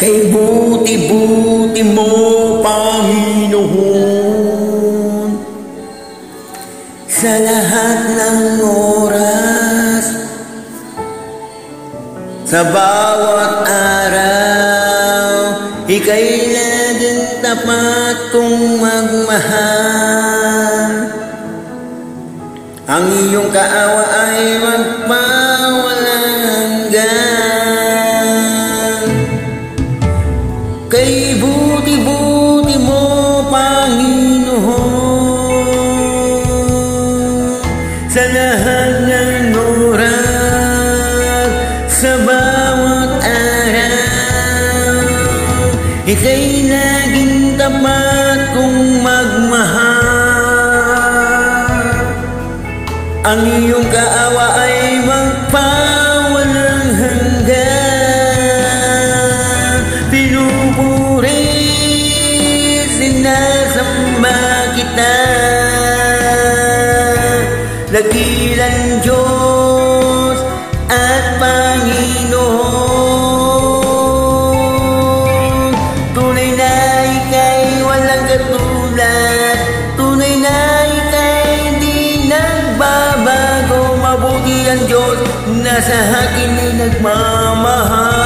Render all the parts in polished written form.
Kay buti-buti mo, Panginoon, sa lahat ng oras, sa bawat araw, ika'y laging tapat kong magmahal. Ang iyong kaawa ay magpawalang hanggan. Kay buti-buti mo, Panginoon, sa lahat ng oras, sa bawat araw, ika'y laging tapat kong magmahal. Ang iyong kaawa ay magpawalang hanggan. Pinupuri, sinasamba kita, dakilang Diyos at Panginoon. Tunay na ika'y walang katulad, tunay na ika'y di nagbabago. Mabuti ang Diyos na sa akin ay nagmamahal.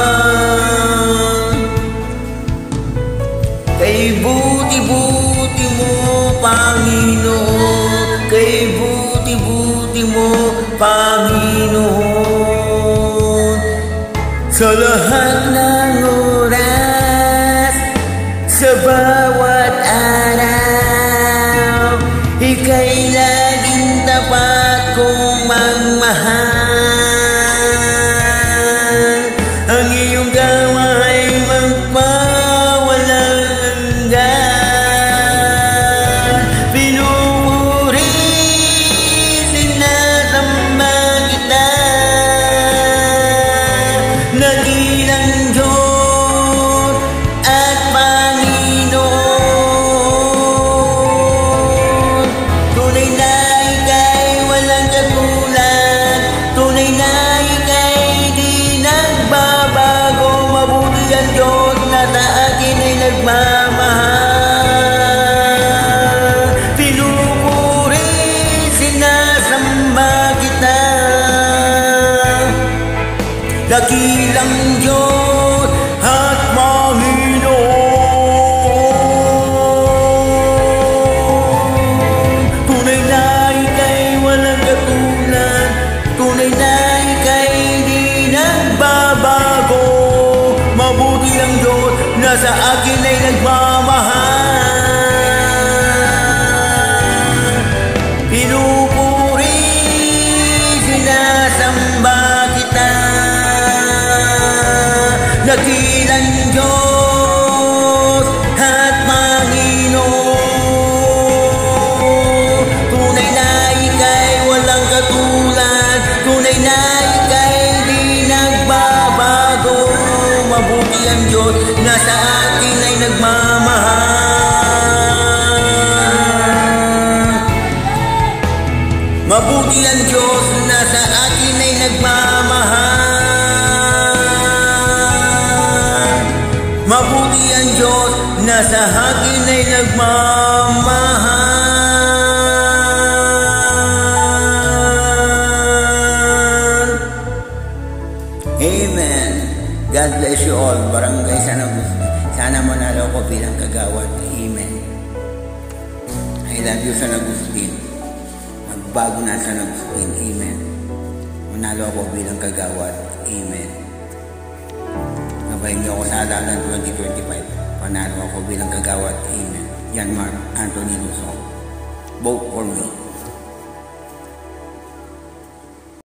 Kay buti-buti mo, Panginoon, kay buti-buti mo, Panginoon, sa lahat ng oras, sa bawat araw, ika'y laging tapat kong magmahal. Ang iyong gawa ay magpawalang hanggan. Pinupuri, sinasamba kita, dakilang Diyos at Panginoon. Tunay na ika'y walang katulad, tunay na ika'y di nagbabago. Mabuti ang Diyos na sa akin ay nagmamahal. Pinupuri, sinasamba kita, dakilang Diyos at Panginoon. Tunay na ika'y walang katulad, tunay na ika'y di nagbabago. Mabuti ang Diyos na sa akin ay nagmamahal. Pinupuri, sinasamba kita, dakilang Diyos at Panginoon. Tunay na ika'y walang katulad, tunay na ika'y di nagbabago. Mabuti ang Diyos na sa akin ay nagmamahal. Mabuti ang Diyos na sa akin ay nagmamahal. Mabuti ang Diyos na sa akin ay nagmamahal. Amen. God bless you all. Barangay San Agustin. Sana manalo ko bilang kagawad. Amen. I love you, San Agustin. Magbago na San Agustin. Amen. Manalo ako bilang kagawad. Amen. Nabayin niyo ako sa halalan 2025. Panalo ako bilang kagawad. Amen. Yan Mark Anthony Luzon. Vote for me.